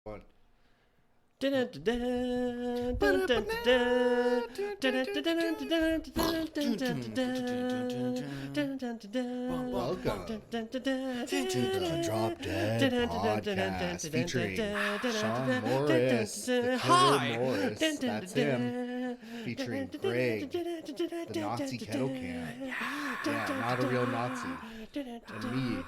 One. Welcome to the Drop Dead Podcast featuring Sean Morris, the Killer Morris, that's him, featuring Greg, the Nazi kettle can, yeah, not a real Nazi, and me,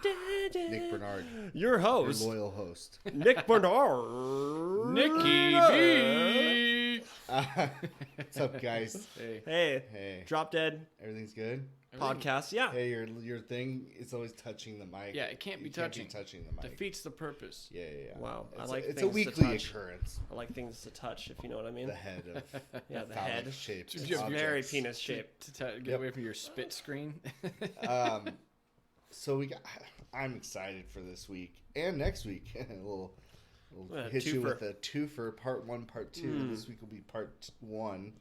Nick Bernard, Your your host, loyal host. Nick Bernard. Nicky B. What's up, guys? Hey. Hey, Drop Dead everything's good? podcast. Yeah. Hey, your thing is always touching the mic. Yeah, it can't be You can't touching. be touching the mic. Defeats the purpose. Yeah. Wow, I It's like it's a things to weekly touch. occurrence. I like things to touch, if you know what I mean. The head of Yeah, the head. shaped It's It's very objects. penis shaped. To get Yep. away from your spit screen. So I'm excited for this week and next week. we'll Yeah, hit you twofer. with a twofer, part 1, part 2. This week will be part 1.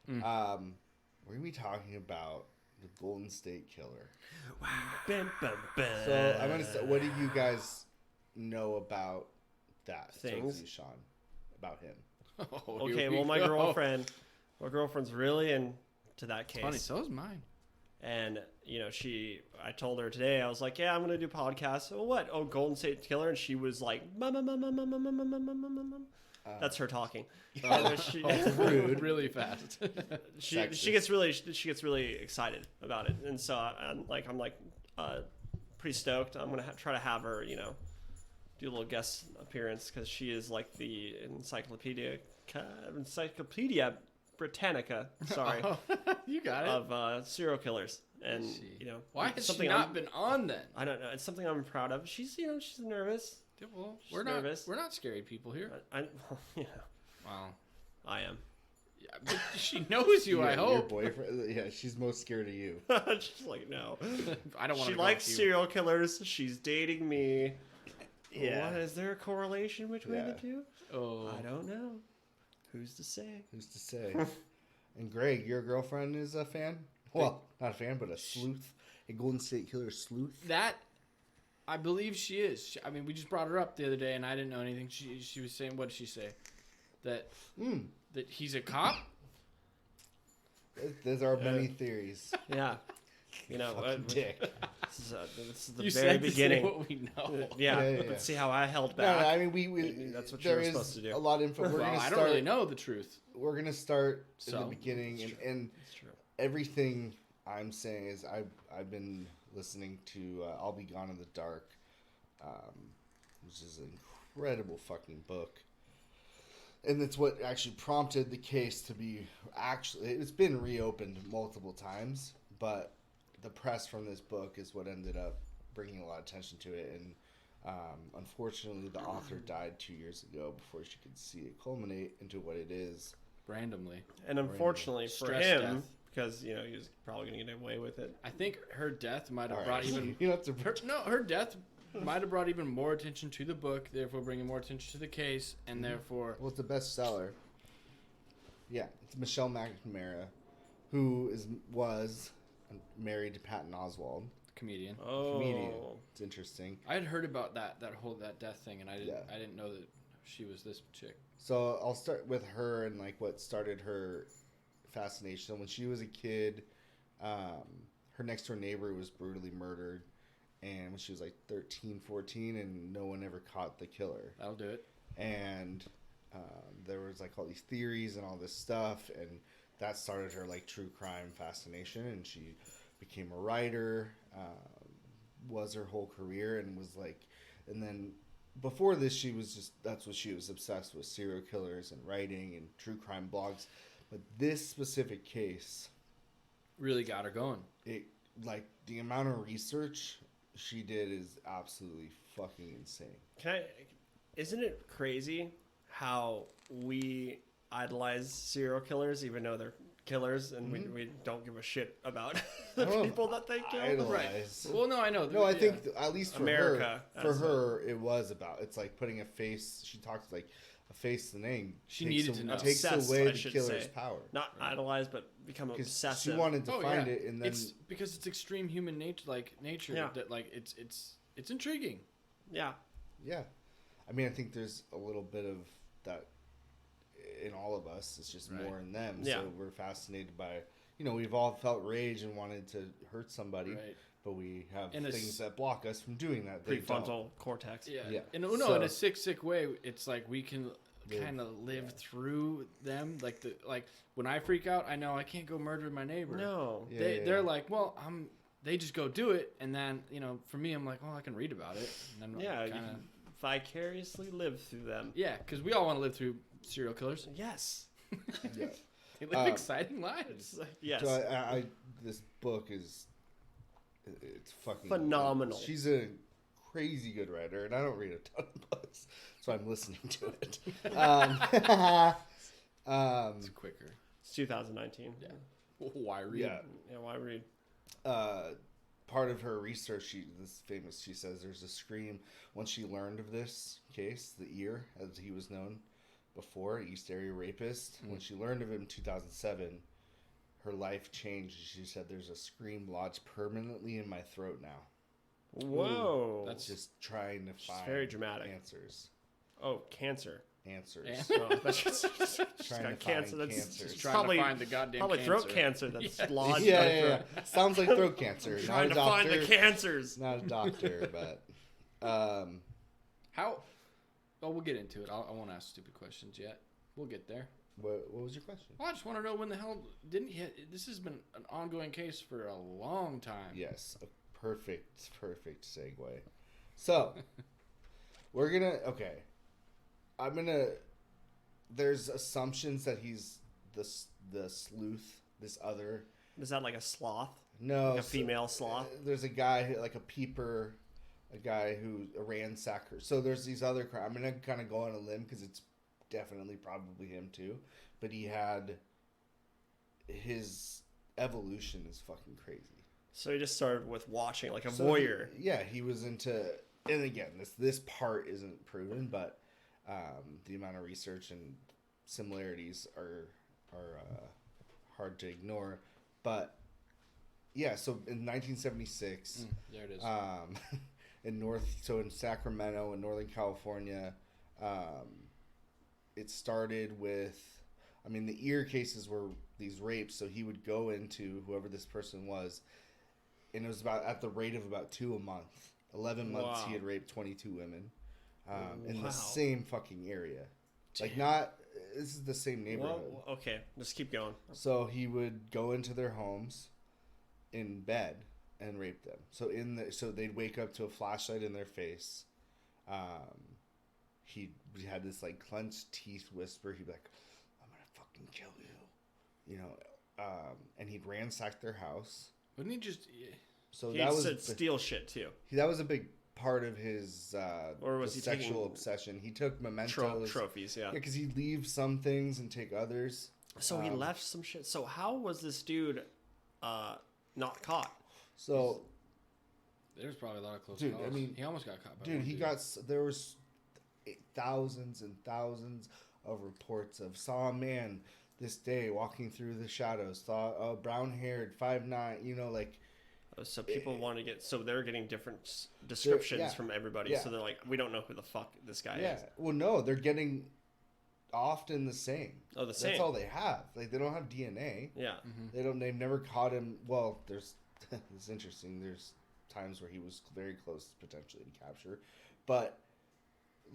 We're gonna be talking about the Golden State Killer. Bam, bam, bam. So I'm gonna say, what do you guys know about that? Start with Things. you, Sean, about him. Oh, here Okay, we well, my go. girlfriend's really into that case. Funny, so is mine. And, I told her today, I was like, yeah, I'm going to do podcasts. Oh, what? Oh, Golden State Killer. And she was like, that's her talking. And she, Rude. Really fast. she gets really excited about it. And so I'm pretty stoked. I'm going to try to have her, do a little guest appearance because she is like the Encyclopedia Britannica, sorry, You got it. of serial killers. And, Why it's has she something not been on then? I don't know. It's something I'm proud of. She's nervous. Well, She's nervous. we're not scary people here. Yeah, Wow. I am. Yeah, but she knows you, I Your hope. boyfriend. Yeah, she's most scared of you. She's like, no. I don't want She to likes serial killers. She's dating me. Yeah. What, is there a correlation between the Yeah. two? Oh. I don't know. Who's to say? Who's to say? And Greg, your girlfriend is a fan? Well, not a fan, but a sleuth. A Golden State Killer sleuth. That, I believe she is. I mean, we just brought her up the other day, and I didn't know anything. She was saying, what did she say? That he's a cop? There's our many theories. Yeah. Fucking dick. This is the You very said beginning. To say what we know. Yeah. Yeah. Let's see how I held No, back. I mean we That's what there you were is supposed to do. a lot of info. We're Well, gonna I start. don't really know the truth. We're gonna start in So? the beginning, and It's true. everything I'm saying is I've been listening to I'll Be Gone in the Dark, which is an incredible fucking book. And it's what actually prompted the case to be it's been reopened multiple times, but the press from this book is what ended up bringing a lot of attention to it. And unfortunately, the author died 2 years ago before she could see it culminate into what it is. Randomly. And unfortunately for Stress him, death. because he was probably going to get away with it. I think her death might have All brought right. even... You don't have to. Her death might have brought even more attention to the book, therefore bringing more attention to the case, and therefore... Well, it's a bestseller. Yeah, it's Michelle McNamara, who was married to Patton Oswalt, Comedian. Oh. comedian. It's interesting. I had heard about that death thing, and I Yeah. didn't know that she was this chick. So I'll start with her and like what started her fascination. When she was a kid, her next door neighbor was brutally murdered, and when she was like 13, 14, and no one ever caught the killer. That'll do it. And there was like all these theories and all this stuff, and that started her like true crime fascination, and she became a writer, was her whole career, and was like, and then before this she was just, that's what she was obsessed with, serial killers and writing and true crime blogs. But this specific case, Really got her going. it, like, the amount of research she did is absolutely fucking insane. Isn't it crazy how we idolize serial killers even though they're killers and we don't give a shit about the people that they kill? Idolize. Well, no, I know. No, I Yeah. think at least for America, her, as it was about. It's like putting a face. She talks like a face to the name. She takes needed to know. Takes Obsessed, away I the should killer's say. power. Not idolize, but become Because obsessive. she wanted to Oh, find yeah. it, and then It's because it's extreme human nature, Yeah. that like it's intriguing. Yeah. yeah, I mean, I think there's a little bit of that in all of us. It's just Right. more in them. Yeah. So we're fascinated by, we've all felt rage and wanted to hurt somebody, Right. but we have In a things s- that block us from doing that. They don't. Prefrontal cortex. Yeah. Yeah. And no, So- in a sick way, it's like we can Live, kind of live yeah. through them. Like when I freak out, I know I can't go murder my neighbor. No. Yeah, They're like, well, they just go do it, and then for me, I'm like, well, I can read about it, and then Yeah. You kind of can vicariously live through them. yeah, because we all want to live through serial killers. Yes. Yeah. They live exciting lives. It's like, yes. So I this book it's fucking Phenomenal. She's a crazy good writer, and I don't read a ton of books, so I'm listening to it. It's quicker. It's 2019. Yeah. Why read? Yeah. Yeah. Why read? Part of her research, she says there's a scream once she learned of this case, the Ear, as he was known before, East Area Rapist. When she learned of him in 2007, her life changed. She said, "There's a scream lodged permanently in my throat now." Whoa. That's Just trying to find very dramatic. answers. Oh, cancer. Answers. Yeah. Oh, that's just Trying got to cancer. find That's cancers. it's trying probably to find the goddamn probably cancer. throat cancer that's Yeah. lodged Yeah, in my yeah, throat. yeah. Sounds like throat cancer. Not Trying a to doctor. find the cancers. Not a doctor, but How? Oh, we'll get into it. I won't ask stupid questions yet. We'll get there. what was your question? Well, I just want to know when the hell didn't he? This has been an ongoing case for a long time. Yes, a perfect segue. So, there's assumptions that he's the sleuth, this other. Is that like a sloth? No. Like a female sloth? There's a guy, like a peeper, a guy who, a ransacker. So there's these other I'm going to kind of go on a limb because it's definitely probably him too. But his evolution is fucking crazy. So he just started with watching, like a So voyeur. he was into, and again, this part isn't proven, but the amount of research and similarities are hard to ignore. But yeah, so in 1976, There it is. in Sacramento in Northern California, it started with, the Ear cases were these rapes. So he would go into whoever this person was, and it was at the rate of about 2 a month. 11 months Wow. he had raped 22 women in Wow. the same fucking area. Like this is the same neighborhood. Well, okay, just keep going. So he would go into their homes in bed and rape them. So they'd wake up to a flashlight in their face. He had this like clenched teeth whisper. He'd be like, "I'm gonna fucking kill you," and he'd ransack their house. Wouldn't he just? So He that was said steal shit too. that was a big part of his Or was he sexual taking obsession. He took mementos. Trophies, yeah. Yeah, because he'd leave some things and take others. So he left some shit. So how was this dude not caught? So, There's probably a lot of close Dude, calls. I mean, he almost got caught. By dude, one there was thousands and thousands of reports of saw a man this day walking through the shadows, saw brown haired 5'9", like. So people want to get. So they're getting different descriptions yeah, from everybody. yeah. So they're like, we don't know who the fuck this guy Yeah, is. well, no, they're getting often the same. Oh, the same. That's all they have. Like they don't have DNA. Yeah. They've never caught him. Well, it's interesting. There's times where he was very close potentially to capture, but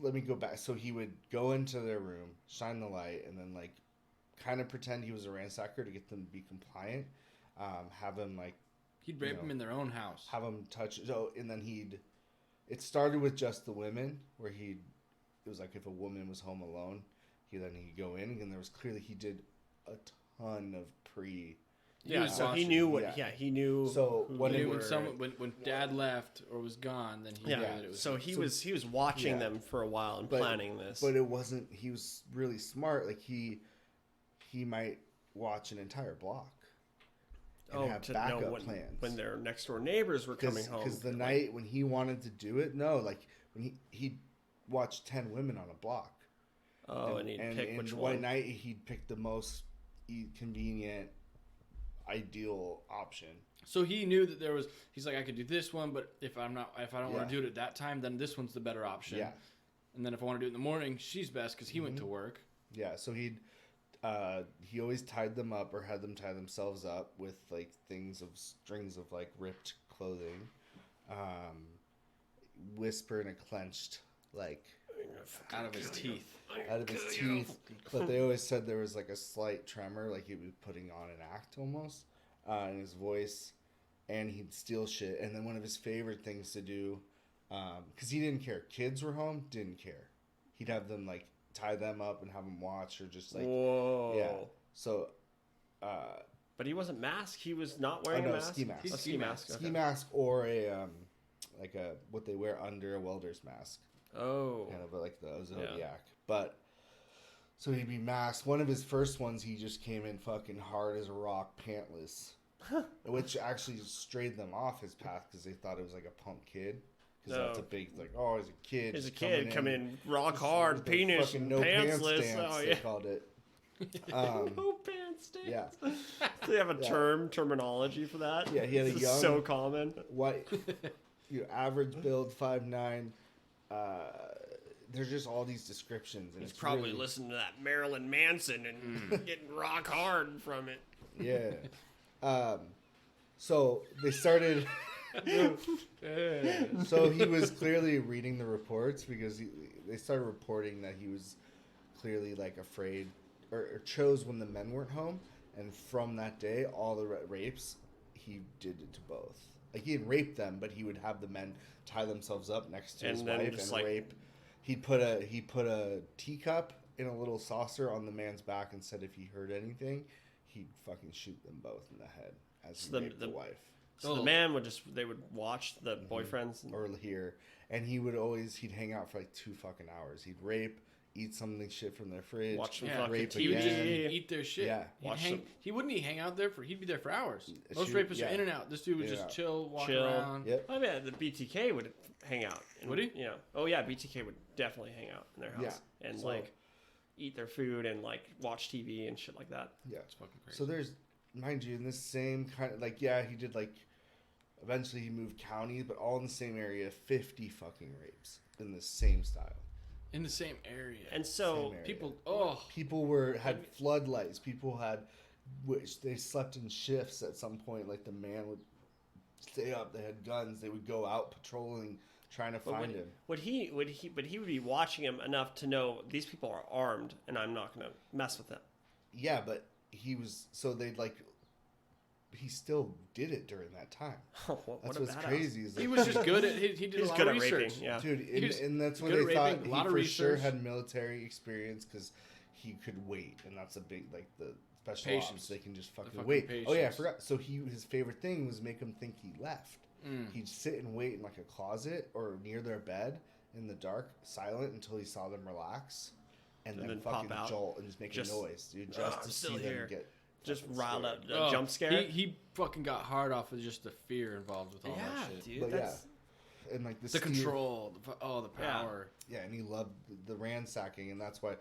let me go back. So he would go into their room, shine the light, and then like kind of pretend he was a ransacker to get them to be compliant. Have him like He'd rape them in their own house. have them touch. So and then it started with just the women, where it was like if a woman was home alone, he'd go in, and there was clearly he did a ton of Yeah. was So he watching. knew what. Yeah. Yeah. He knew. So who when they it When were. someone, when dad left or was gone, then he knew Yeah. that it was. So him. he was watching Yeah. them for a while and But- planning this. But it wasn't. He was really smart. Like he might watch an entire block and have to backup know plans when their next door neighbors were coming home. Because the Like, night when he wanted to do it, when he'd watch 10 women on a block. Oh, and he'd pick which one. night he'd pick the most convenient, ideal option. So he knew that there was. He's like, I could do this one, but if I don't Yeah. want to do it at that time, then this one's the better option. Yeah. And then if I want to do it in the morning, she's best because he went to work. Yeah, so he always tied them up or had them tie themselves up with like strings of like ripped clothing, whisper in a clenched like Out of his teeth. but they always said there was like a slight tremor, like he was putting on an act almost in his voice, and he'd steal shit. And then one of his favorite things to do, because he didn't care, kids were home, didn't care, he'd have them like tie them up and have them watch, or just like Whoa. yeah. So But he wasn't masked. He was not wearing a mask. ski mask. A ski mask. Ski Okay. mask, or a like a what they wear under a welder's mask, Oh. kind of like the Zodiac. But so he'd be masked. One of his first ones, he just came in fucking hard as a rock, pantless, which actually strayed them off his path because they thought it was like a punk kid. Because that's a big like, oh, he's a kid. He's a just kid coming in rock hard, with the penis, fucking no pantsless. pants dance, Oh they yeah. called it. No pants dance. Yeah. Do they have a terminology for that? Yeah, he had a This is young- so common. White, average build, 5'9". There's just all these descriptions, and He's it's probably really, listening to that Marilyn Manson and getting rock hard from it. Yeah. So they started. So he was clearly reading the reports because they started reporting that he was clearly like afraid or chose when the men weren't home, and from that day, all the rapes he did it to both. Like he had raped them, but he would have the men tie themselves up next to his And then wife just, and like- rape. He put a teacup in a little saucer on the man's back and said if he heard anything, he'd fucking shoot them both in the head as he So raped the wife. So the man they would watch the boyfriends. And, Or here, and he'd hang out for like 2 fucking hours. He'd rape, eat something shit from their fridge, Watch them Yeah, fucking rape He would just again. eat their shit. Yeah. Watch He wouldn't hang out there he'd be there for hours. Most Shoot, rapists yeah. are in and out. This dude would Yeah. just chill, walk Chill. around. Yep. I mean, the BTK would hang out. And, Would he? You know. Oh yeah, BTK would definitely hang out in their house and So- like eat their food and like watch TV and shit like that. Yeah. It's fucking crazy. So there's, mind you, in this same kind of like, yeah, he did like. Eventually, he moved counties, but all in the same area. 50 fucking rapes in the same style. in the same area. And so Same area. people, People had floodlights. People had, which they slept in shifts at some point. Like the man would stay up. They had guns. They would go out patrolling, trying to find him. But he would be watching him enough to know these people are armed and I'm not gonna mess with them. Yeah, but he was so they'd like. He still did it during that time. Oh, what That's a what's badass. crazy. Is he like, was just good at he did a He's lot good of at research. raping. Yeah. dude, He was and that's what good they at thought. raping, a He lot of for sure research. had military experience because he could wait, and that's a big like the special Patience. ops. They can just fucking, fucking wait. Oh yeah, I patience. forgot. So his favorite thing was make him think he left. Mm. He'd sit and wait in like a closet or near their bed in the dark, silent until he saw them relax, and then pop fucking out. jolt and just make Just, a noise, dude, "Oh, just I'm to still see here." them get Just fucking riled scared. up, jump scare. He fucking got hard off of just the fear involved with all Yeah, that shit. dude. But That's and like The steel- control, the Yeah. power. Yeah, and he loved the ransacking, and that's why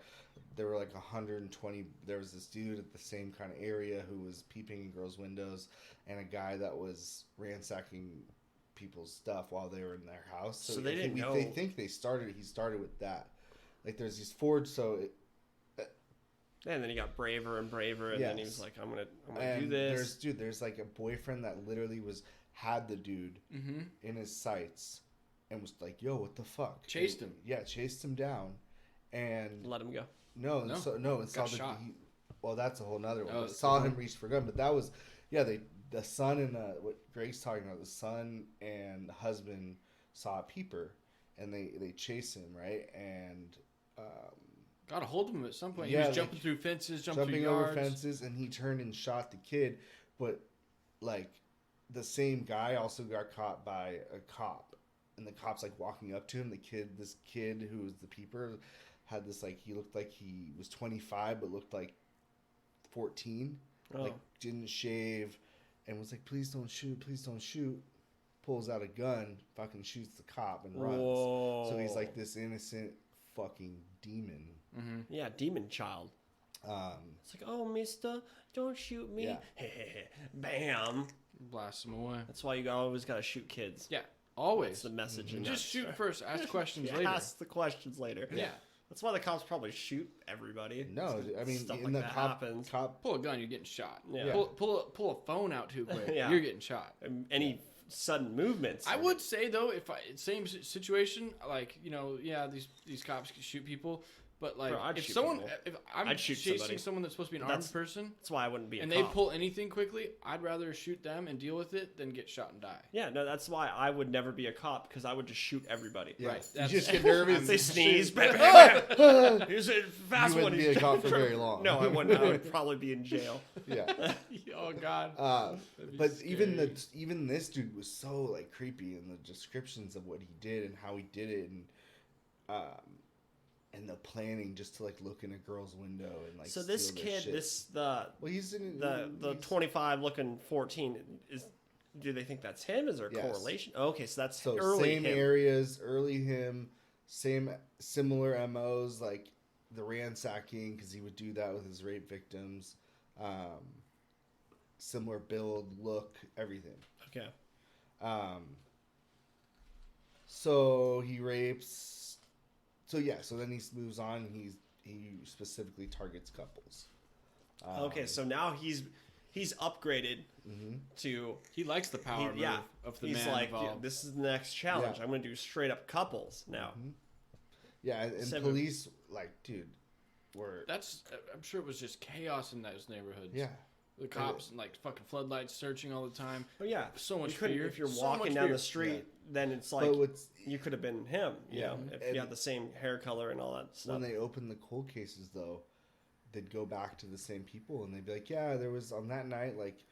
there were like 120. There was this dude at the same kind of area who was peeping in girls' windows, and a guy that was ransacking people's stuff while they were in their house. So they didn't know- They think he started with that. Like there's these forged. So And then he got braver and braver, and then he Yes. was like, "I'm gonna do and this." there's like a boyfriend that literally had the dude Mm-hmm. in his sights, and was like, "Yo, what the fuck?" Chased And- him. Yeah, chased him down, and Let him go. No, No. and saw Got the shot. well, that's a whole nother one. Oh, But it's saw him different. reach for a gun, but that was the son and what Greg's talking about. The son and the husband saw a peeper, and they chased him right, and Got a hold of him at some point. Yeah, he was like, jumping through fences, jumping through jumping yards. over fences, and he turned and shot the kid. But like the same guy also got caught by a cop, and the cop's like walking up to him. This kid who was the peeper had this like he looked like he was 25 but looked like 14. Oh. Like didn't shave, and was like, "Please don't shoot, please don't shoot." Pulls out a gun, fucking shoots the cop and runs. Whoa. So he's like this innocent fucking demon. Mm-hmm. Yeah, demon child. It's like, "Oh, mister, don't shoot me." Yeah. Bam. Blast him away. That's why you always gotta shoot kids. Yeah, Always. That's the message. in Just that shoot story. first. Ask questions Yeah, later. ask the questions later. Yeah. That's why the cops probably shoot everybody. No, I mean, Stuff in like the that cop, happens. Pull a gun, you're getting shot. Yeah. Pull a phone out too quick, Yeah. you're getting shot. Any sudden movements. I would say though, if same situation, like these cops can shoot people, but like Bro, I'd if shoot someone, people. if I'm I'd shoot chasing somebody. someone that's supposed to be an That's- armed person, That's why I wouldn't be a and cop. they pull anything quickly, I'd rather shoot them and deal with it than get shot and die. Yeah, no, that's why I would never be a cop because I would just shoot everybody. yeah. Right, You that's- just get nervous. They and sneeze. shit. Bam, bam, bam. Here's a fast You one. wouldn't be a cop for very long. No, I wouldn't. I would probably be in jail. Yeah. Oh God. That'd be But scary. even this dude was so like creepy in the descriptions of what he did and how he did it, and the planning just to like look in a girl's window and like. So this steal their kid, shit. the Well, he's in the he's- 25 looking 14 is. Do they think that's him? Is there a Yes. correlation? Okay, so that's So early same him. areas, early him, similar MOs like the ransacking because he would do that with his rape victims. Similar build, look, everything. Okay. So he rapes. So yeah. So then he moves on. He specifically targets couples. Okay, so now he's upgraded to He likes the power move of the he's man like, yeah, involved. this is the next challenge. Yeah. I'm going to do straight up couples now. Yeah, and Seven. police like, dude, were I'm sure it was just chaos in those neighborhoods. yeah. The cops and like fucking floodlights searching all the time. Oh yeah, So much you couldn't- fear. If you're So walking much down fear. the street, then it's like But what's you could have been him. You Yeah. know, if And- you had the same hair color and all that stuff. when they open the cold cases though, they'd go back to the same people and they'd be like, yeah, there was on that night like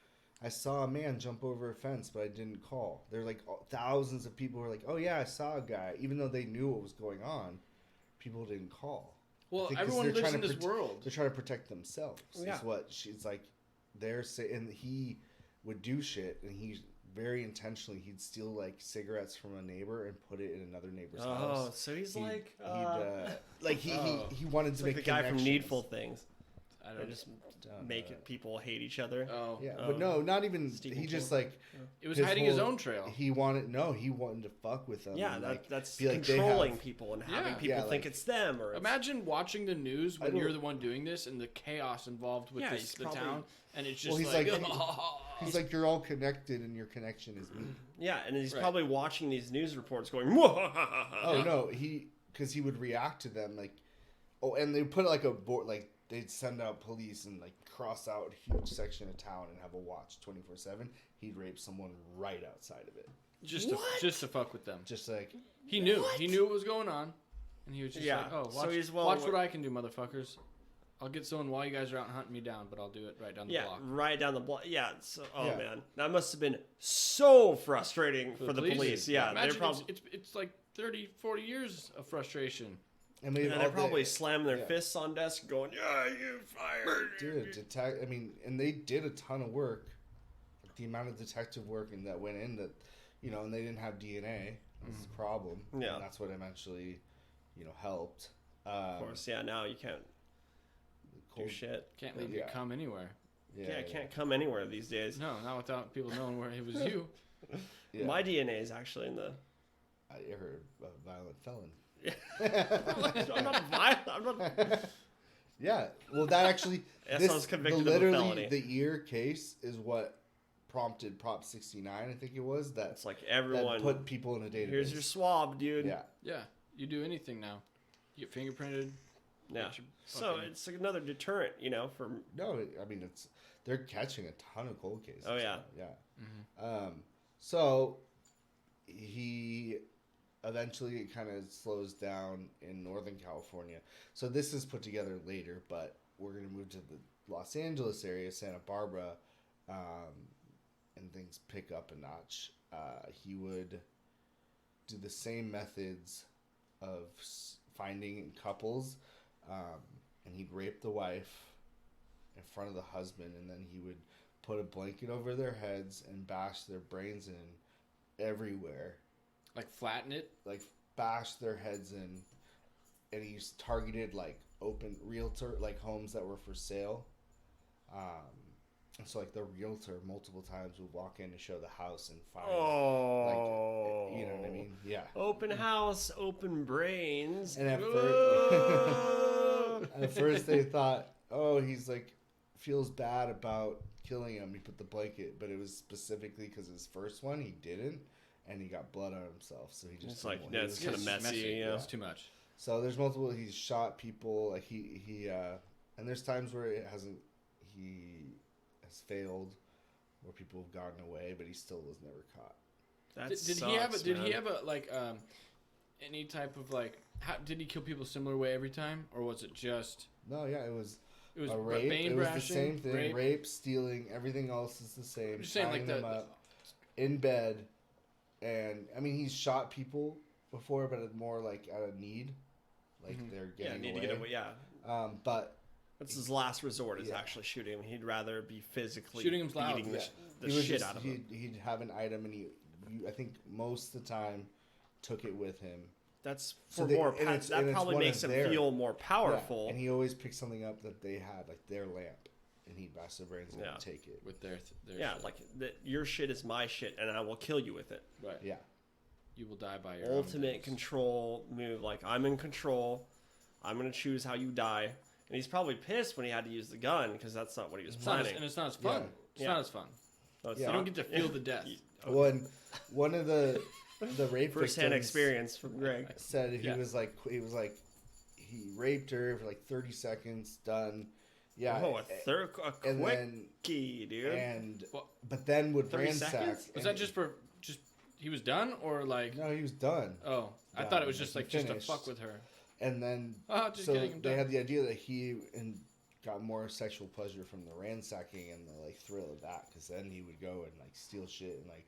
I saw a man jump over a fence, but I didn't call. There's like thousands of people who are like, oh yeah, I saw a guy, even though they knew what was going on, people didn't call. Well, I think 'cause everyone they're lives trying in to this world. They're trying to protect themselves. Yeah. Is what she's like. They're saying, and he would do shit, and he very intentionally he'd steal like cigarettes from a neighbor and put it in another neighbor's oh, house. so he's He'd- like, he wanted it's to like make the guy from connections. Needful Things. I They don't. just make people hate each other. Oh, Yeah, Oh. but no, not even. Stephen He just King. like it was his hiding his whole- own trail. He wanted to fuck with them. Yeah, and, that's be like, they controlling have- people and Yeah. having people Yeah, think like- it's them. Or it's, Imagine watching the news I when don't- you're the one doing this and the chaos involved with Yeah, this, he's the probably- town, and it's just Well, he's like, like- He's like, you're all connected, and your connection is me. yeah, and he's Right. probably watching these news reports, going, Oh no, because he would react to them like, oh, and they put like a board, like they'd send out police and like cross out a huge section of town and have a watch 24/7. He'd rape someone right outside of it, just to fuck with them. just like He knew what was going on, and he was just Yeah, like, "Oh, so watch, he's watch what I can do, motherfuckers. I'll get someone while you guys are out hunting me down, but I'll do it right down the Yeah, block." right down the block. Yeah. So, Yeah. man, that must have been so frustrating for the police. Yeah, they're Imagine probably it's like 30, 40 years of frustration. I mean, they're probably slamming their yeah. fists on desk, going, "Yeah, you fired." dude, detect. I mean, and they did a ton of work. Like, the amount of detective work and that went in that, and they didn't have DNA. That's the problem. Yeah. and that's what eventually, helped. Of course, yeah. Now you can't do shit. Can't leave Yeah. you come anywhere. Yeah, it can't come anywhere these days. No, not without people knowing where it was you. Yeah. My DNA is actually in the. I heard a violent felon. I'm not violent. I'm not. Yeah, well, that actually. Yes, I was convicted of a literally, felony. the ear case is what prompted Prop 69, I think it was, that, It's like that everyone. put people in a database. Here's your swab, dude. Yeah. Yeah, you do anything now. You get fingerprinted. Yeah. Get your So fucking- it's another deterrent, for. No, I mean, they're catching a ton of cold cases. Oh, yeah. now, yeah. So he eventually kind of slows down in Northern California. So this is put together later, but we're going to move to the Los Angeles area, Santa Barbara, and things pick up a notch. He would do the same methods of finding couples, and he'd rape the wife in front of the husband, and then he would put a blanket over their heads and bash their brains in everywhere, like flatten it. like bash their heads in, and he's targeted like open realtor like homes that were for sale, And so like the realtor multiple times would walk in to show the house and find Oh, like, you know what I mean? Yeah. Open house, open brains. And Whoa. at first they thought, oh, he's like feels bad about killing him. He put the blanket, but it was specifically because his first one he didn't, and he got blood on himself, so he just It's like, didn't yeah, want- it's he kind was of just- messy, you know? It's too much. So there's multiple. He's shot people. Like he and there's times where he has failed, where people have gotten away, but he still was never caught. That Did sucks, he have a, did man. he have a like any type of like how did he kill people a similar way every time, or was it just No, yeah, it was a a rape. Bane It was brashing, the same thing. rape? Rape, stealing, everything else is the same. I'm just saying like Tying them up in bed, and I mean he's shot people before, but more like out of need, like they're Yeah, getting need away. to get away. Yeah, But that's his last resort is Yeah. actually shooting him. He'd rather be physically Shooting him's loud, beating yeah, the he was shit just- out of him. He'd have an item, and I think most of the time took it with him. That's So for they- more. and Pa- it's- that and it's probably one makes of him their- feel more powerful. Yeah, and he always picked something up that they had, like their lamp, and he'd bash their brains and Yeah. take it. with their Yeah, shit? like that. Your shit is my shit, and I will kill you with it. right. Yeah, You will die by your own Ultimate means. control move. Like I'm in control. I'm gonna choose how you die. And he's probably pissed when he had to use the gun because that's not what he was It's not as, planning. and it's not as fun. Yeah. It's Yeah. not as fun. No, it's Yeah. You not. don't get to feel the death. one of the rape First-hand victims experience from Greg. said he Yeah. was like he raped her for like 30 seconds, done. Yeah, Oh, a and then quickie, dude. and Well, but then would 30 ransack. seconds? Was and- that just he was done, or like No, he was done. oh I Done, thought it was like, just he like just to finished. fuck with her. And then Oh, just so kidding. I'm they done. had the idea that he got more sexual pleasure from the ransacking and the like thrill of that, because then he would go and like steal shit and like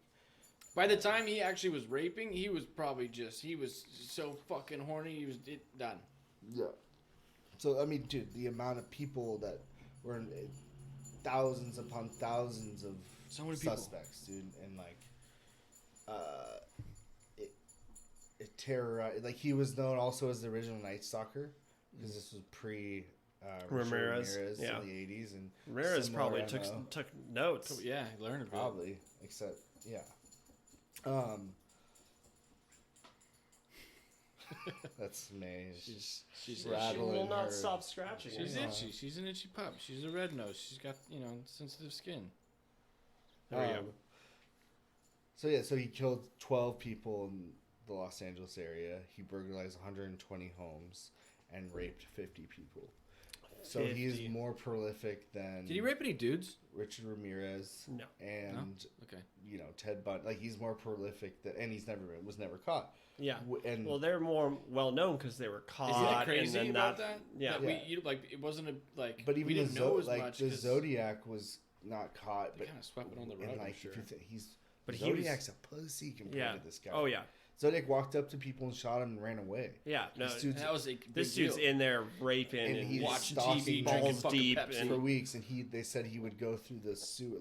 By the time he actually was raping, he was probably he was so fucking horny. He was done. yeah. So I mean, dude, the amount of people that were thousands upon thousands of So many people. suspects, dude, and like it terrorized. Like he was known also as the original Night Stalker because this was pre. Richard Ramirez, yeah. in the 80s, and Ramirez similar probably MO. took notes. Yeah, he learned a bit. Probably, except yeah. That's May. She's Right. She rattling will not her- stop scratching. She's it. itchy. She's an itchy pup. She's a red nose. She's got sensitive skin. There we go. So yeah, so he killed 12 people in the Los Angeles area. He burglarized 120 homes and raped 50 people. So 50. he's more prolific than Did he rape any dudes? Richard Ramirez No. and Okay. Ted Bundy. Like he's more prolific than, and was never caught. Yeah. And Well, they're more well known because they were caught. Isn't that crazy and then about that? Yeah. That Yeah. it wasn't but even we the didn't know as like much. the 'cause Zodiac was not caught, They but kind of swept it on the and, rug. I'm like sure. if you he's But he was- Zodiac's a pussy compared Yeah. to this guy. Oh yeah. Zodiac walked up to people and shot him and ran away. Yeah. No. This dude's That was a big This dude's deal. in there raping And and, he's watching stalking TV, balls drinking fucking deep Pepsi. and for weeks, and they said he would go through the sewer,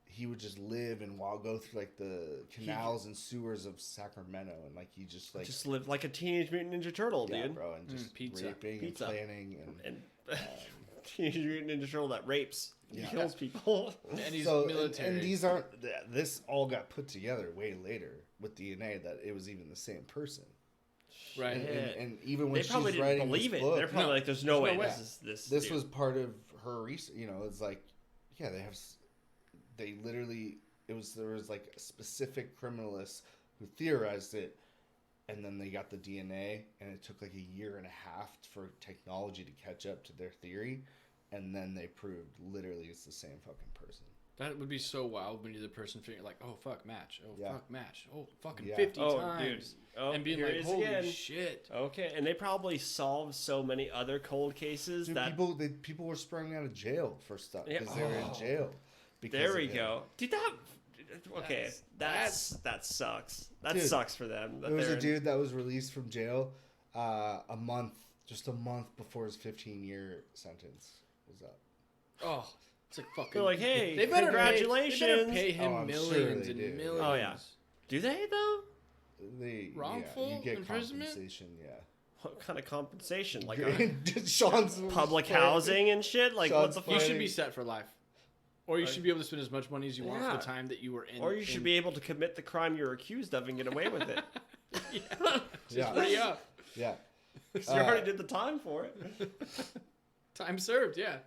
he would just live and go through like the canals and sewers of Sacramento, and like he just like just lived like a Teenage Mutant Ninja Turtle, yeah, dude. bro, and just pizza. raping Pizza. and planning and And Teenage Mutant Ninja Turtle that rapes, Yeah. kills people. And he's so military. and these aren't this all got put together way later with DNA that it was even the same person, right. and even when They she's probably didn't writing believe this it. book, They're probably No, like, "There's no way way. this is this." this dude. was part of her research. It's like, yeah, they literally, there was like specific criminalists who theorized it, and then they got the DNA, and it took like a year and a half for technology to catch up to their theory, and then they proved literally it's the same fucking person. That would be so wild when you're the person figuring like, oh fuck, match. Oh Yeah. fuck, match. Oh fucking Yeah. 50 Oh, times. dude. Oh, and being here like, it is holy again. shit. Okay, and they probably solved so many other cold cases Dude, that. people were sprung out of jail for stuff Yeah. because they were in Oh. jail. Because There of we him. go. Dude, okay, that sucks. That Dude, sucks for them. That There was they're a dude that was released from jail just a month before his 15-year sentence was up. Oh, it's like fucking. They're like, hey, they better congratulations. Pay, they better pay him Oh, I'm sure millions they and do. millions. Oh, yeah. Do they though? Wrongful you get imprisonment? compensation, yeah. What kind of compensation? Like Sean's public playing- housing and shit? Like what Sean's the You fuck? should be set for life. Or you should be able to spend as much money as you want for Yeah. the time that you were in. Or you should be able to commit the crime you're accused of and get away with it. Yeah. free up. Yeah. 'Cause you already did the time for it. Time served, yeah.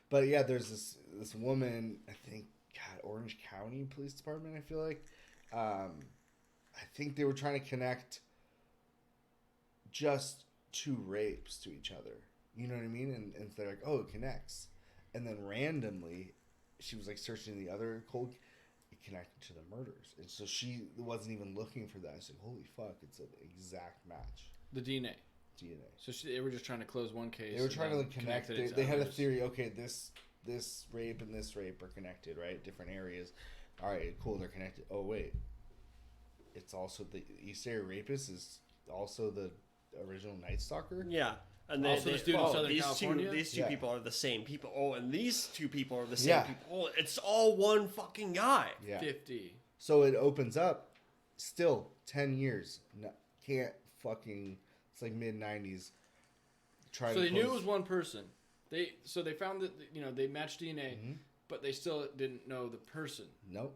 But yeah, there's this woman, I think, God, Orange County Police Department, I feel like. I think they were trying to connect just two rapes to each other. You know what I mean? And they're like, oh, it connects. And then randomly, she was like searching the other cold, it connected to the murders. And so she wasn't even looking for that. I was like, holy fuck, it's an exact match. The DNA. DNA. So they were just trying to close one case. They were and trying to then like connect. it to They had a others. theory. Okay, this rape and this rape are connected, right? Different areas. All right, cool. They're connected. Oh wait, it's also the East Area Rapist is also the original Night Stalker. Yeah. And Also the dude in Southern California? These two Yeah. people are the same people. Oh, and these two people are the same Yeah. people. Oh, it's all one fucking guy. Yeah. 50. So it opens up. Still 10 years. No, can't fucking. It's like mid 90s. So they knew it was one person. They found that they matched DNA, Mm-hmm. but they still didn't know the person. Nope.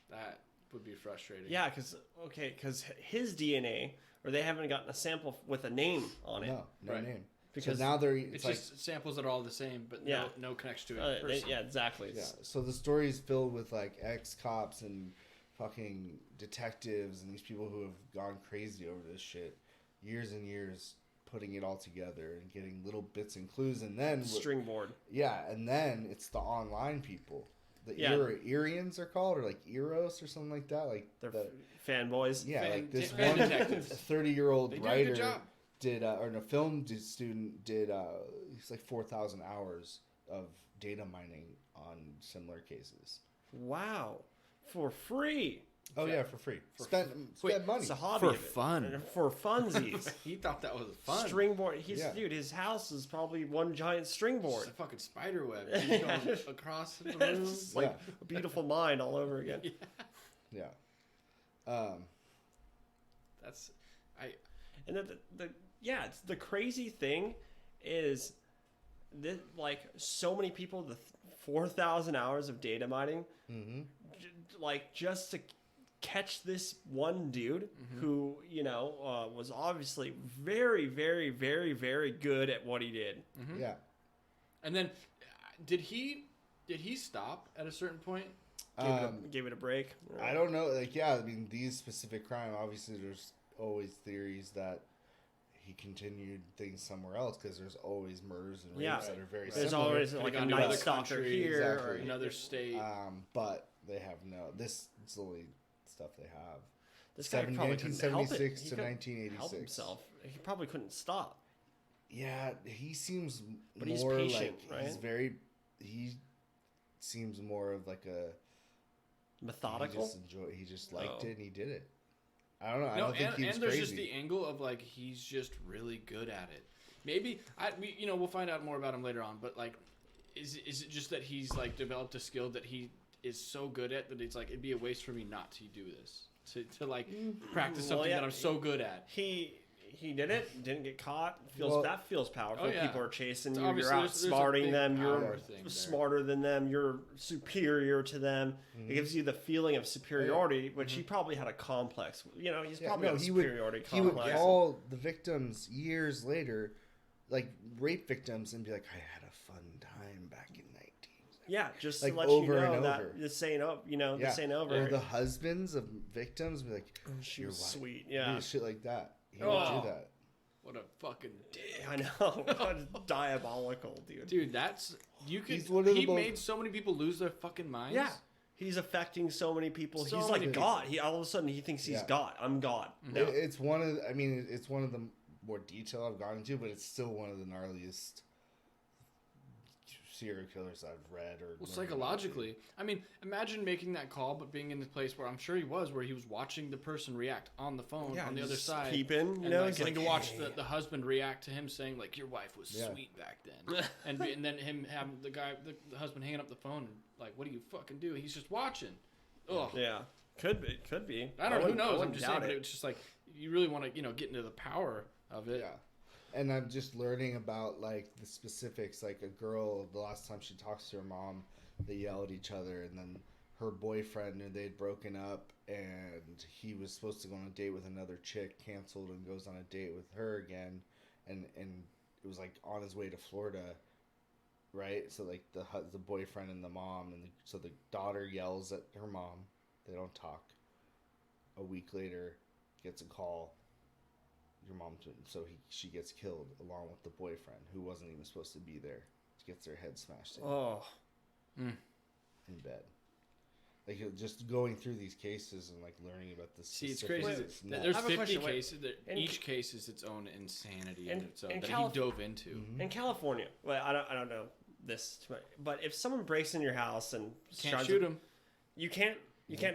That would be frustrating. Yeah, because his DNA, or they haven't gotten a sample with a name on it. No Right. name. Because so now they're. It's like, just samples that are all the same, but Yeah. no connection to a person. Yeah, exactly. Yeah. So the story is filled with like ex-cops and fucking detectives and these people who have gone crazy over this shit, years and years, putting it all together and getting little bits and clues, and then String board. yeah, and then it's the online people. The Yeah. Irians are called, or like Eros or something like that. Like They're the, fanboys. yeah, like this fan one detectives. 30-year-old They do a writer good job. did, or a film student did, it's like 4,000 hours of data mining on similar cases. Wow. For free. Oh yeah, for free. Spend money. It's a hobby. For of it. fun. And for funsies. He thought that was fun. String board. Yeah. Dude, his house is probably one giant string It's board. a fucking spider web. He's going across the room. It's just like a beautiful mind all over again. Yeah. That's And then it's the crazy thing is that like so many people, the 4,000 hours of data mining, like just to catch this one dude who was obviously very, very, very, very good at what he did. Yeah. And then did he stop at a certain point? Gave it a break. I don't know. Like, yeah, I mean, these specific crime, obviously, there's always theories that he continued things somewhere else because there's always murders and rapes Yeah. that are very There's similar. always Could've like a gone to night another stalker country, here or exactly. Another state. But they have no. This is the only stuff they have. this guy probably couldn't help it. 1976 He to couldn't 1986. help himself. He probably couldn't stop. Yeah, he seems But he's more patient, like he's right? very. He seems more of like a. Methodical. He just liked Oh. it and he did it. I don't know. I No, don't think he was and there's crazy. just the angle of like he's just really good at it. Maybe we'll find out more about him later on. But like, is it just that he's like developed a skill that he is so good at that it's like it'd be a waste for me not to do this to like practice Well, something yeah, that I'm so good at. He did it. Didn't get caught. Well- That feels powerful. Oh, yeah. People are chasing It's you. You're obviously there's a outsmarting big them. You're power thing there. smarter than them. You're superior to them. Mm-hmm. It gives you the feeling of superiority, which he probably had a complex. He's probably had a superiority he would complex. call the victims years later, like rape victims, and be like, "I had a fun time back in 19." Yeah, just Like, to let over you know and that over. this ain't over. Yeah. This ain't over. Or the husbands of victims be like, She "Your was wife." sweet. Do Yeah, shit like that. He Oh. would do that. What a fucking dick. I know. That's diabolical, dude. Dude, that's you could. He's one of the He most- made so many people lose their fucking minds. Yeah. He's affecting so many people. So He's many like people. God. He all of a sudden he thinks he's Yeah. God. I'm God. No. It's one of. I mean, it's one of the more detail I've gone into, but it's still one of the gnarliest serial killers I've read or. Well, psychologically, I mean, imagine making that call, but being in the place where I'm sure he was, where he was watching the person react on the phone Yeah, on the other just side, peeping, and you know, like, he's getting like, to watch "Hey." the husband react to him saying like, "Your wife was Yeah. sweet back then," and then him having the husband hanging up the phone and like, "What do you fucking do?" He's just watching. Ugh. Yeah, could be. Could be. I don't know. Who knows? I'm wouldn't just saying, doubt but it. it's just like you really want to get into the power of it. Yeah. And I'm just learning about like the specifics. Like a girl, the last time she talks to her mom, They yell at each other, and then her boyfriend knew they'd broken up, and he was supposed to go on a date with another chick, canceled, and goes on a date with her again, and it was like on his way to Florida, right? So like the boyfriend and the mom, and so the daughter yells at her mom. They don't talk. A week later, gets a call. Your mom, so she gets killed along with the boyfriend who wasn't even supposed to be there. She gets their head smashed in, in bed. Like just going through these cases and like learning about this. See, it's crazy. There's 50 cases. Each case is its own insanity in itself that he dove into. In California, well, I don't know this, but if someone breaks in your house and can't shoot him, you can't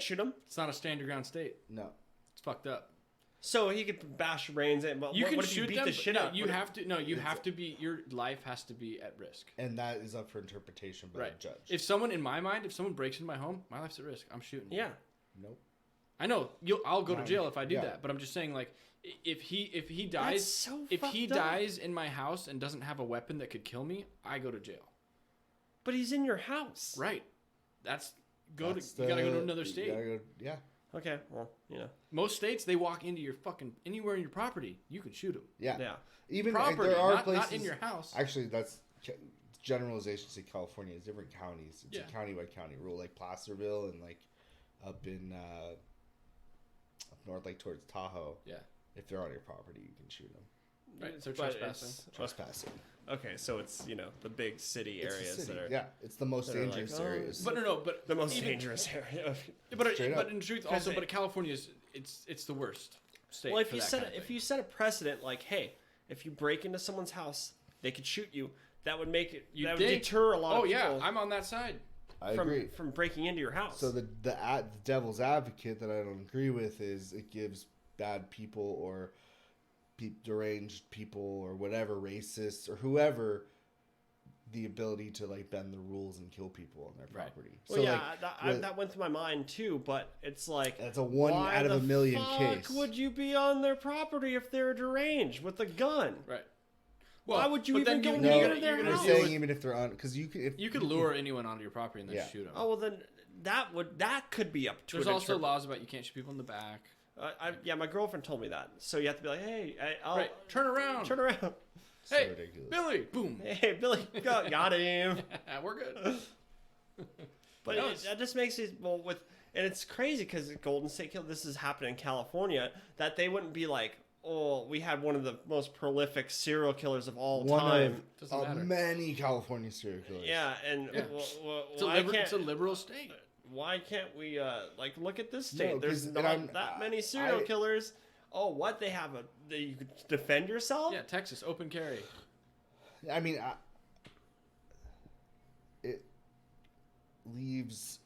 shoot him. It's not a stand your ground state. No, it's fucked up. So he could bash your brains in, but you what can if shoot you beat them, the shit out? You have to. No, you have to be. Your life has to be at risk. and that is up for interpretation by the judge. If someone, in my mind, if someone breaks into my home, my life's at risk. I'm shooting. Yeah. Nope. I know. I'll go to jail if I do that. But I'm just saying, like, if he dies, That's so if he fucked up. dies in my house and doesn't have a weapon that could kill me, I go to jail. But he's in your house. Right. You gotta go to another state. Yeah. Okay. Well, Most states, they walk into your fucking anywhere in your property, you can shoot them. Yeah. Yeah. Even Property, there are not places in your house. Actually, that's generalizations in California. It's different counties. It's a county by county rule, like Placerville and like up in up north, like towards Tahoe. Yeah. If they're on your property, you can shoot them. Right. So But trespassing. Trespassing. Okay, so it's the big city It's the areas city. that are it's the most that are like, dangerous oh, areas. But but the most even- dangerous area. But Straight up. in truth, 'Cause also, it- but California is it's the worst state. Well, if for you that set kind of if thing. you set a precedent like, hey, if you break into someone's house, they could shoot you. That would make it. You that think? would deter a lot Oh of yeah, people I'm on that side. I agree. from breaking into your house. So the devil's advocate that I don't agree with is it gives bad people or deranged people or whatever, racists or whoever, the ability to like bend the rules and kill people on their property. Well, So yeah, like, that went through my mind too, but it's like that's a one why out of a the million fuck case. would you be on their property if they're deranged with a gun? Right. Why would you but even then go No, near their you're house? saying even if they're on, because you could You could lure anyone onto your property and then shoot them. Oh well, then that could be up to. There's an also laws about you can't shoot people in the back. my girlfriend told me that. So you have to be like, hey, I'll Turn around. turn around. so Hey, ridiculous. Billy, boom. Hey, Billy, got him. We're good. But No, that just makes it and it's crazy because Golden State Killer. This is happening in California. That they wouldn't be like, oh, we had one of the most prolific serial killers of all One time. Doesn't of matter. many California serial killers. Yeah, and Yeah. It's a liberal state. why can't we look at this state? No, There's 'cause- not and I'm- that many serial killers. Oh, what they have you could defend yourself? Yeah, Texas, open carry. I mean, it leaves.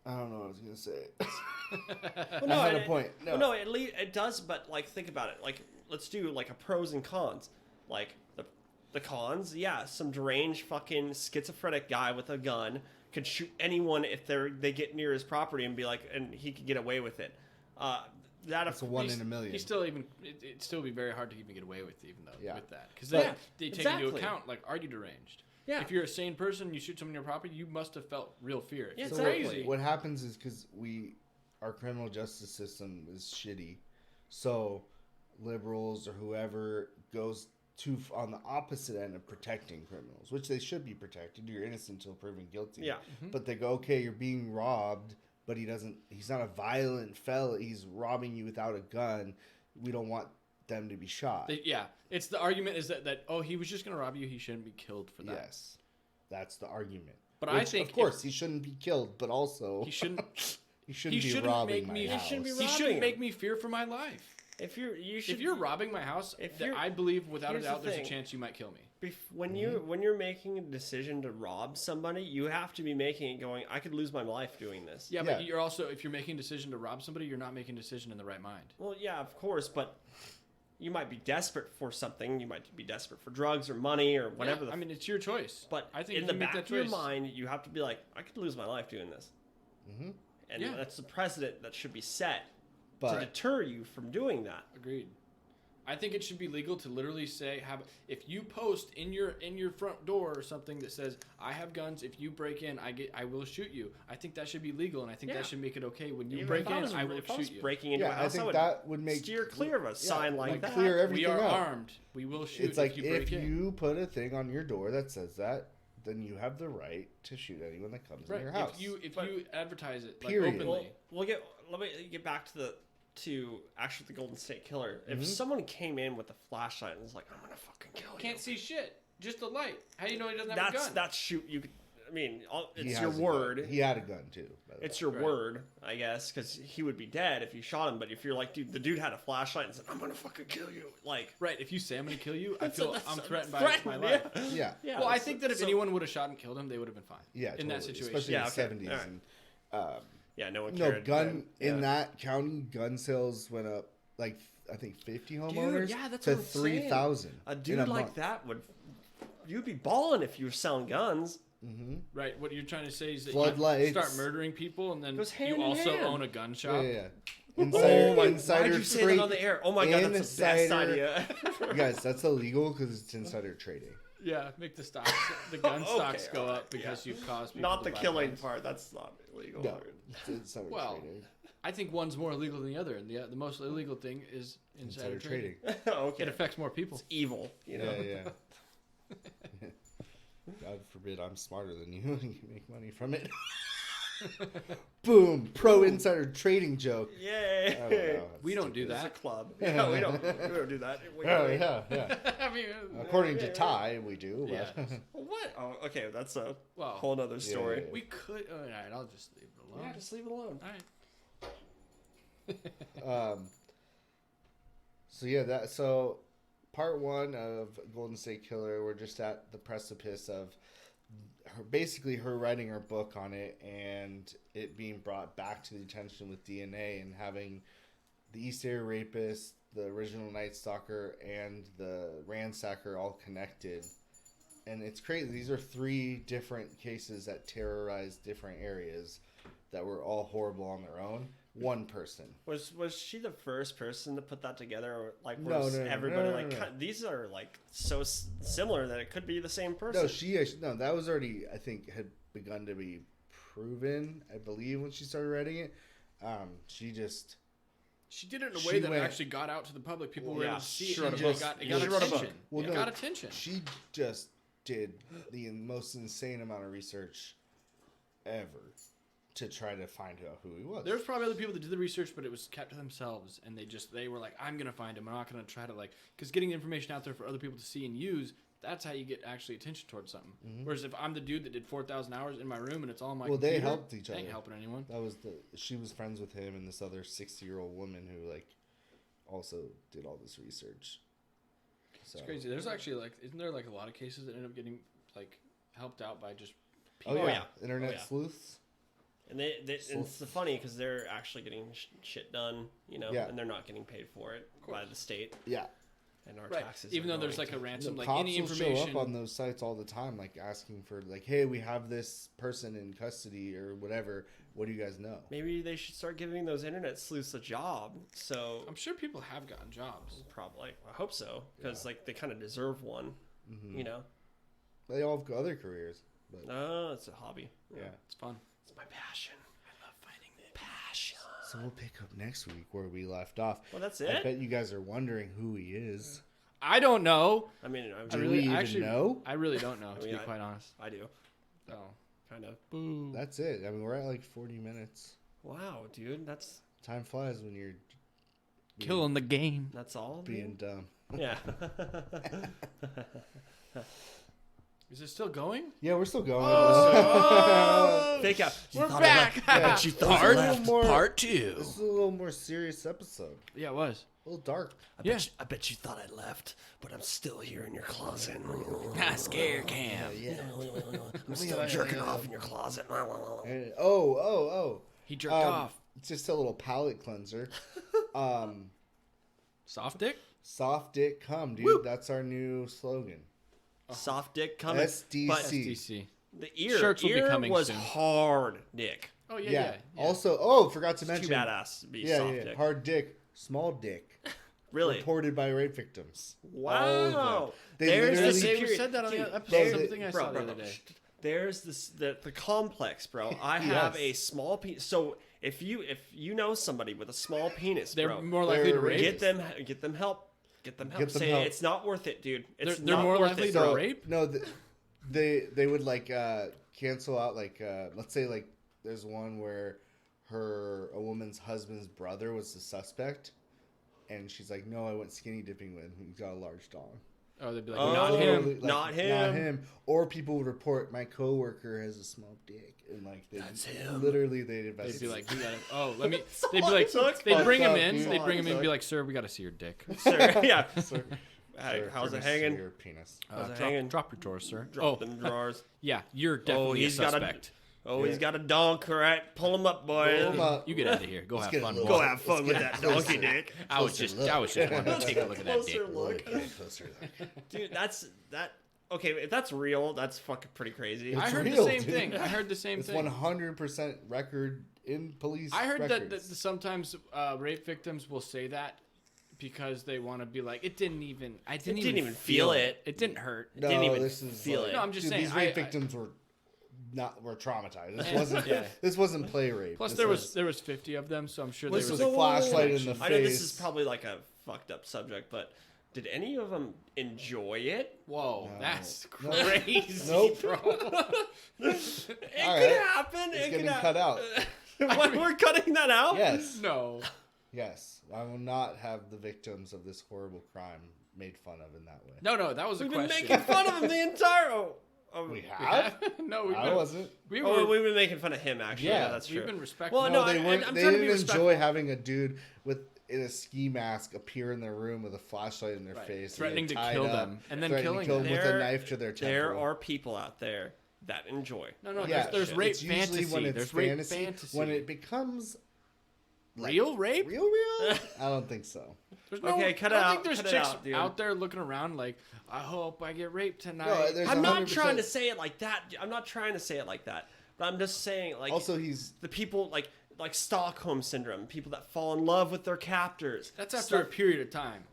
I don't know what I was gonna say. Well, no, I had and a point. No. Well, no, it does, but like think about it. Like let's do like a pros and cons. Like the cons, yeah, some deranged fucking schizophrenic guy with a gun could shoot anyone if they get near his property and be like, and he could get away with it. That's a one in a million. He's still it'd still be very hard to even get away with Yeah. with that because But- they take exactly. into account like, are you deranged? Yeah. If you're a sane person, you shoot someone on your property, you must have felt real fear. Yeah, It's So exactly. what happens is because our criminal justice system is shitty, so liberals or whoever goes on the opposite end of protecting criminals, which they should be protected. You're innocent until proven guilty. Yeah. But they go, okay, you're being robbed, but he's not a violent felon. He's robbing you without a gun. We don't want them to be shot. It's the argument is that oh, he was just going to rob you, he shouldn't be killed for that. Yes, that's the argument. But Which, I think of course, he shouldn't be killed, but also he shouldn't he shouldn't be shouldn't robbing make me- my he house. shouldn't be he robbing shouldn't him. make me fear for my life. If If you're robbing my house, If that you're- I believe without a here's the doubt there's a thing. chance you might kill me. when you're making a decision to rob somebody, you have to be making it going, I could lose my life doing this. Yeah, Yeah. but you're also if you're making a decision to rob somebody, you're not making a decision in the right mind. Well, yeah, of course, but you might be desperate for something. You might be desperate for drugs or money or whatever. Yeah, I mean, it's your choice. but I think in if the you make back that of your choice- mind, you have to be like, I could lose my life doing this. Mm-hmm. And Yeah. that's the precedent that should be set to But deter you from doing that. Agreed. I think it should be legal to literally say, if you post in your front door or something that says, I have guns, if you break in, I will shoot you. I think that should be legal, and I think that should make it okay. When you break in, I will shoot you. Breaking into a Yeah, I house, think I would that would make steer clear of a sign like that. clear everything We are up. armed. We will shoot It's like if you break in. you put a thing on your door that says that, then you have the right to shoot anyone that comes in your house. If you advertise it like, Period. openly. Let me get back to actually the Golden State Killer. Mm-hmm. If someone came in with a flashlight and was like, "I'm gonna fucking kill you," Can't see shit. Just the light. How do you know he doesn't have a gun? that's shoot. You could. I mean, He it's has your a gun. word. He had a gun too. By the It's way. your word, I guess, because he would be dead if you shot him. But if you're like, dude, the dude had a flashlight and said, "I'm gonna fucking kill you," like, Right. If you say I'm going to kill you, I that's- feel that's- I'm threatened by threatened, my life. yeah. Yeah. Yeah. Well, I that's- think that if so- anyone would have shot and killed him, they would have been fine. Yeah. In that totally. situation. especially Yeah, in the okay. 70s. Alright. And, yeah, no one no cared. gun in Yeah. that county. Gun sales went up like I think 50 homeowners yeah, that's to what I'm saying. 3,000. A dude like that you'd be balling if you were selling guns. Right. What you're trying to say is that Floodlights. you start murdering people, and then Goes hand you in also hand. own a gun Yeah, shop. yeah. Oh Insider, my, insider why'd you say trade. that on the air? Oh my god, that's the best Insider- idea. Guys, that's illegal because it's insider trading. Yeah, make the stocks, the gun Okay, stocks go alright, up because yeah. you've caused people Not to the buy killing guns. part. That's not illegal. No, it's insider Well, trading. I think one's more illegal than the other, and the most illegal thing is insider trading. Okay. It affects more people. It's evil, you know. Yeah, yeah. God forbid I'm smarter than you and you make money from it. Boom! Pro insider trading joke. Yay! I don't know. We don't do It's a that. club. Yeah, we don't do that. Oh yeah, yeah. I mean, According to Ty, we do. Yeah. But What? Oh, okay, that's a well, whole nother story. yeah. we could. All right, I'll just leave it alone. Yeah, just leave it alone. All right. So yeah, so part one of Golden State Killer, we're just at the precipice of her writing her book on it and it being brought back to the attention with DNA and having the East Area Rapist, the original Night Stalker, and the Ransacker all connected. And it's crazy. These are 3 different cases that terrorized different areas that were all horrible on their own. One person. Was she the first person to put that together? Or like, No, was no, everybody no, like no. These are like so similar that it could be the same person? No, that was already, I think, had begun to be proven, I believe, when she started writing it. She did it in a She way that went- actually got out to the public. People were Yeah, able to see she it. wrote and a it book. got She wrote a book. attention. Well, It no, got attention. She just did the most insane amount of research ever to try to find out who he was. There was probably other people that did the research, but it was kept to themselves, and they were like, "I'm gonna find him. I'm not gonna try to because getting information out there for other people to see and use. That's how you get actually attention towards something. Whereas if I'm the dude that did 4,000 hours in my room and it's all on my Well, they computer, helped each they ain't other. helping anyone. That was she was friends with him and this other 60-year-old woman who also did all this research. So, It's crazy. There's actually isn't there a lot of cases that end up getting helped out by just Oh people? yeah, yeah. internet Oh, yeah. sleuths. And it's funny because they're actually getting shit done, you know, Yeah. and they're not getting paid for it by the state, Yeah. and our Right. taxes. Even are though there's going a to- ransom, The any cops will show information. up on those sites all the time, asking for hey, we have this person in custody or whatever. What do you guys know? Maybe they should start giving those internet sleuths a job. So I'm sure people have gotten jobs. probably, I hope so, because they kind of deserve one, you know. They all have other careers, but Oh, it's a hobby. yeah. It's fun. It's my passion. I love fighting it. Passion. So we'll pick up next week where we left off. Well, that's I it. bet you guys are wondering who he is. I don't know. I mean, I'm Do I we really even actually know? I really don't know, to mean, be quite honest. I do, Oh. kind of. Boo. That's it. I mean, we're at 40 minutes. Wow, dude, that's Time flies when you're Killing the game. all. being dumb. Yeah. Is it still going? Yeah, we're still going. Oh, Fake out. You we're thought back. I bet you thought I Part, left. part 2. This is a little more serious episode. Yeah, it was. A little dark. I bet you thought I left, but I'm still here in your closet. Scare cam. Yeah. I'm still jerking off in your closet. And, He jerked Um, off. It's just a little palate cleanser. Soft dick? Soft dick cum, dude. Woo. That's our new slogan. Soft dick coming. SDC. But SDC. the ear, Shirts will be coming was soon. hard dick. Oh, Yeah. Also, forgot to It's mention. too badass to be Yeah, soft yeah. dick. Hard dick, small dick. Really? reported by rape victims. All of Wow. them. They There's literally- the They security. said that on Dude, the episode. there's- Something I saw the other bro. day. There's the complex, bro. I have Yes. a small penis. So if you know somebody with a small penis, They're bro, more likely to They're rape. get them help. Get them help. Get them Say help. it's not worth it, dude. It's They're not more worth likely it, to bro. rape? No, they would like cancel out like let's say like there's one where a woman's husband's brother was the suspect, and she's like, no, I went skinny dipping with him. He's got a large dong. Oh, they'd be like, Oh, not Like, him. not him. Not him. Or people would report my coworker has a small dick, and like That's him. literally they'd They'd investigate. be like, we gotta. Oh, let me. That's They'd be all like, it took. they'd bring him Fucked up, in. dude. They'd bring him in and be Fuck. like, sir, we gotta see your dick. Sir, yeah. Sir, Hey, sir, how's it permission to hanging? Your penis. How's it hanging? Drop your drawers, sir. Drop them drawers. Yeah, you're definitely he's a got a- suspect. Oh, Yeah. he's got a donk, all right? Pull him up, boy. Pull 'em up. You get out of here. Go Let's have get a fun. little- Go boy. have fun with that closer. donkey dick. I was Closer just look. wanting to take a look at that dick. Closer look. Closer look. Dude, that. Okay, if that's real, that's fucking pretty crazy. I It's heard the real, same dude. thing. I heard the same It's thing. 100% record in police. I heard that records. sometimes rape victims will say that because they want to be like, I didn't even feel it. It didn't hurt. No, didn't even this is feel like, it. No, I'm just dude, saying, these rape I- victims were traumatized. This wasn't Yeah. this wasn't play rape. Plus, This there was 50 of them, so I'm sure This there was was a flashlight in the I know this face. is probably like a fucked up subject, but did any of them enjoy it? Whoa, No. that's No. crazy, Nope. bro. It All could right. happen. It's It getting could cut out. What, we're cutting that out? Yes, No. yes. I will not have the victims of this horrible crime made fun of in that way. No, that was a We've been question. making fun of him the entire. We We have. no, we've I been, wasn't. we Oh, were, we've been making fun of him. Actually, yeah, Yeah, that's true. we've been respectful. Well, No, no, they weren't. I'm They trying to didn't be enjoy respectful. having a dude in a ski mask appear in their room with a flashlight in their Right. face, Threatening to tied kill up, them, and then threatening killing to kill them. them with There- a knife to their temple. There are people out there that enjoy. no, Yeah, there's rape it's usually fantasy. when it's There's fantasy, rape fantasy. when it becomes like, real rape? real. I don't think so. There's Okay, cut it I don't out, think there's cut it chicks out, dude. out there looking around like, I hope I get raped tonight. No, there's I'm not 100%. trying to say it like that. I'm not trying to say it like that. But I'm just saying, like, Also, he's the people like Stockholm syndrome, people that fall in love with their captors. That's after a period of time.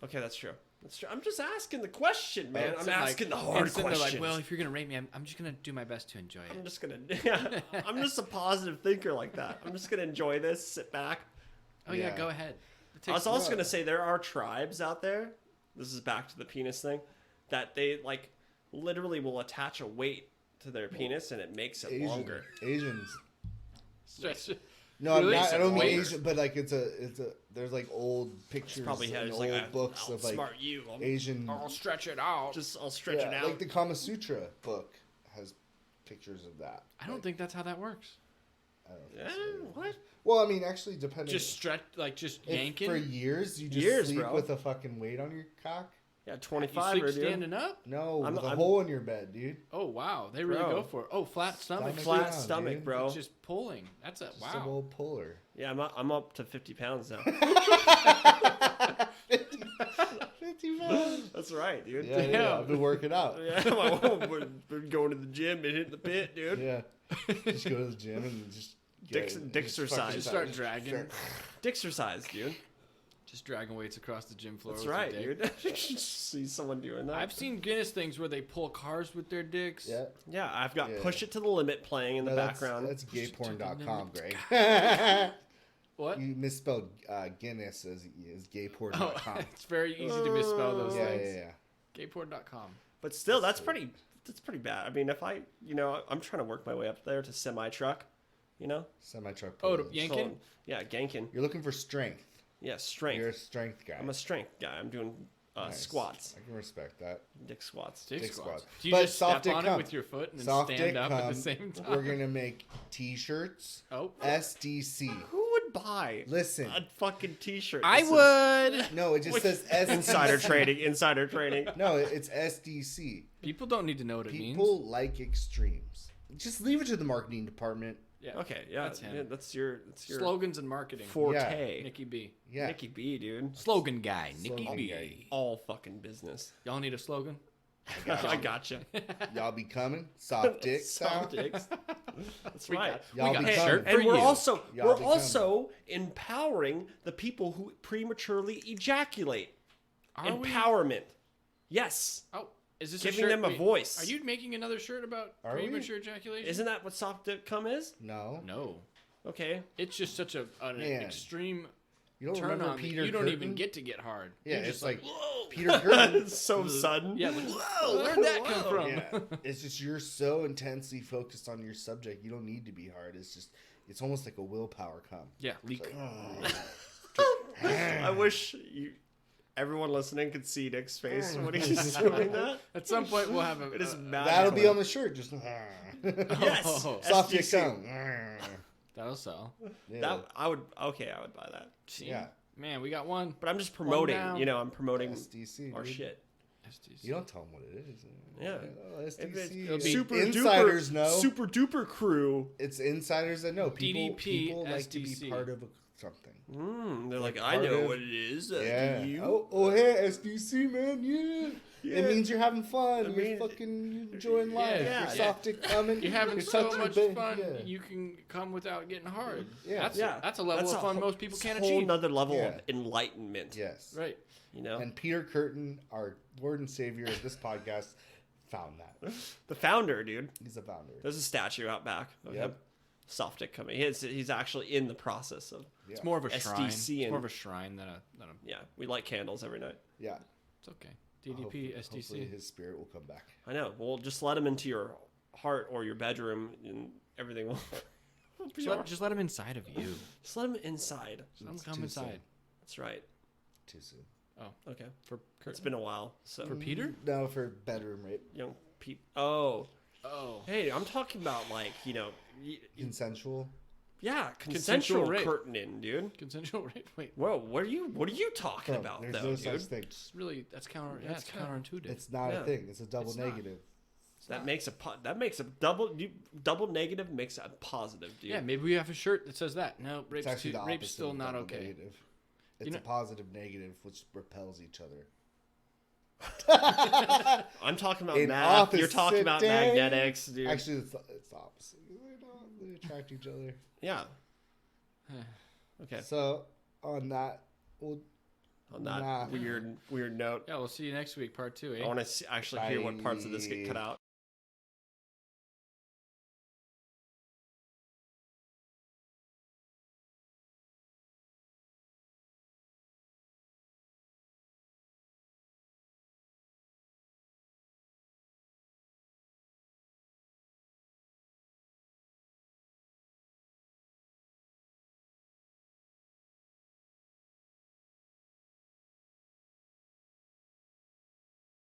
Okay, that's true. That's true. I'm just asking the question, man. It's I'm like- asking the and hard then they're questions. like, well, if you're gonna rape me, I'm just gonna do my best to enjoy I'm it. just gonna. Yeah, I'm just a positive thinker like that. I'm just gonna enjoy this, sit back. Oh yeah, Yeah. go ahead. It I was takes- also gonna say there are tribes out there. This is back to the penis thing, that they like literally will attach a weight to their penis and it makes it longer. Asians. Stretch- No, Really? I don't mean Longer. Asian, but like it's a. There's like old pictures Probably and has old like a books I'll of like smart you. Asian. I'll stretch it out. I'll stretch it out. Like the Kama Sutra book has pictures of that. I don't think that's how that works. I don't yeah, think so. what? Well, I mean, actually, depending. Just stretch, like just if yanking. for years you just Years, sleep bro. with a fucking weight on your cock. Yeah, you 25 sleep or dude. standing up. No, I'm- with a I'm- hole in your bed, dude. Oh wow, they really Bro. go for it. Oh, flat stomach. Stomach Flat down, stomach, dude. bro. It's just pulling. That's a Just wow. a old puller. Yeah, I'm up to 50 pounds now. 50 pounds. That's right, dude. Yeah, yeah, I've been working out. Yeah, we're going to the gym and hitting the pit, dude. Yeah. Just go to the gym and just Dixercise. Just start dragging. Dixercise, dude. Just dragging weights across the gym floor. That's with your right, dick. dude. See someone doing that. I've seen Guinness things where they pull cars with their dicks. Yeah. Yeah, I've got Yeah. Push It to the Limit playing in the No, background. That's gayporn.com, Greg. What? You misspelled Guinness as gayporn.com. Oh, it's very easy to misspell those yeah, things. yeah, yeah. Gayporn.com. But still, that's pretty bad. I mean, if I'm trying to work my way up there to semi-truck, Semi-truck. Oh, to pulling. yank- So, Ganking? yeah, ganking. You're looking for strength. Yeah, strength. You're a strength guy. I'm a strength guy. I'm doing Nice. squats, I can respect that. dick squats. Dick Dick squats. squats. Do you But just soft step dick on cum. it with your foot and then Soft stand dick up cum. at the same time? We're gonna make T-shirts. Oh. SDC. Who would buy Listen. a fucking T-shirt? I that says- would. No, it just says SDC. Insider trading. Insider trading. No, it's SDC. People don't need to know what it means. People like extremes. Just leave it to the marketing department. Yeah. Okay, yeah, That's him. yeah, that's your Slogans and marketing. forte. Nikki B. Yeah. Nikki B, dude. Slogan guy. Nikki Slogan B. guy. All fucking business. Y'all need a slogan? I gotcha. Y'all be coming. Soft dick Soft style. dicks. That's We right. got, Y'all we got be a coming. shirt And for we're you. also Y'all we're be also empowering the people who prematurely ejaculate. Are we? Empowerment. Yes. Oh, is this Giving a shirt? them a Wait, voice. Are you making another shirt about Are we? premature ejaculation? Isn't that what soft dick cum is? No. No. Okay. It's just such an Man. extreme You don't turn remember on. Peter You don't Curtin? even get to get hard. Yeah, You're it's just like whoa. Peter Curtin. It's so sudden. Yeah, like, Whoa, where'd that come whoa. from? Yeah, it's just you're so intensely focused on your subject. You don't need to be hard. It's almost like a willpower come. Yeah, leak. I wish everyone listening could see Nick's face when he's doing that. At some point, we'll have a. It is uh, magical. That'll be on the shirt. Just Yes. Oh. soft dick SDC. come. That'll sell. Yeah. That I would. Okay, I would buy that. See? Yeah. Man, we got one. But I'm just promoting. down. You know, I'm promoting SDC. our dude. shit. SDC. You don't tell them what it is. Yeah. Oh, If it's SDC. super Insiders duper, know. super duper crew. It's insiders that know. People, DDP, people like to be SDC. part of something. They're like, Like I part know of- what it is. Yeah. Do you? Oh, hey, SDC, man. Yeah. Yeah. It means you're having fun. I you're mean- fucking enjoying life. Yeah. You're Yeah. soft dick coming. You're having You're so touching much your fun. Yeah. You can come without getting hard. Yeah. That's a level of fun most people can't Whole achieve. another level Yeah. of enlightenment. Yes. Right. You know, And Peter Curtin, our Lord and Savior of this podcast, found that. the founder, dude. He's a founder. There's a statue out back of Yep. him. Soft dick coming. He's actually in the process of. Yeah. It's more of a shrine. SDC It's more and- of a shrine than a. Yeah, we light candles every night. Yeah. It's okay. Hopefully- DDP, Hopefully SDC. his spirit will come back. I know. Well, just let him into your heart or your bedroom, and everything will. Just let him inside of you. Just let him inside. Let him It's come too inside. soon. That's right. Too soon. Okay. For It's been a while. So For Peter? No, for bedroom rape. young peep. Oh, Oh. hey, I'm talking about like Consensual. yeah, Consensual consensual rape. curtaining, dude. Consensual rape. Wait. Whoa, what are you talking Bro, about there's though, no dude? such thing. It's really that's counter. Yeah, That's it's counterintuitive. It's not Yeah. a thing. It's a double It's not. negative. That makes a double negative makes a positive, dude. Yeah, maybe we have a shirt that says that. No, It's rape's, actually the opposite. rape's still of not double okay. Negative. It's know- a positive negative which repels each other. I'm talking about In math. You're talking opposite about day- magnetics, dude. Actually, it's the opposite. They attract each other. Yeah. Okay. So on that, we'll On that Nah. weird note, Yeah, we'll see you next week, part 2. Eh? I want to actually hear what parts of this get cut out.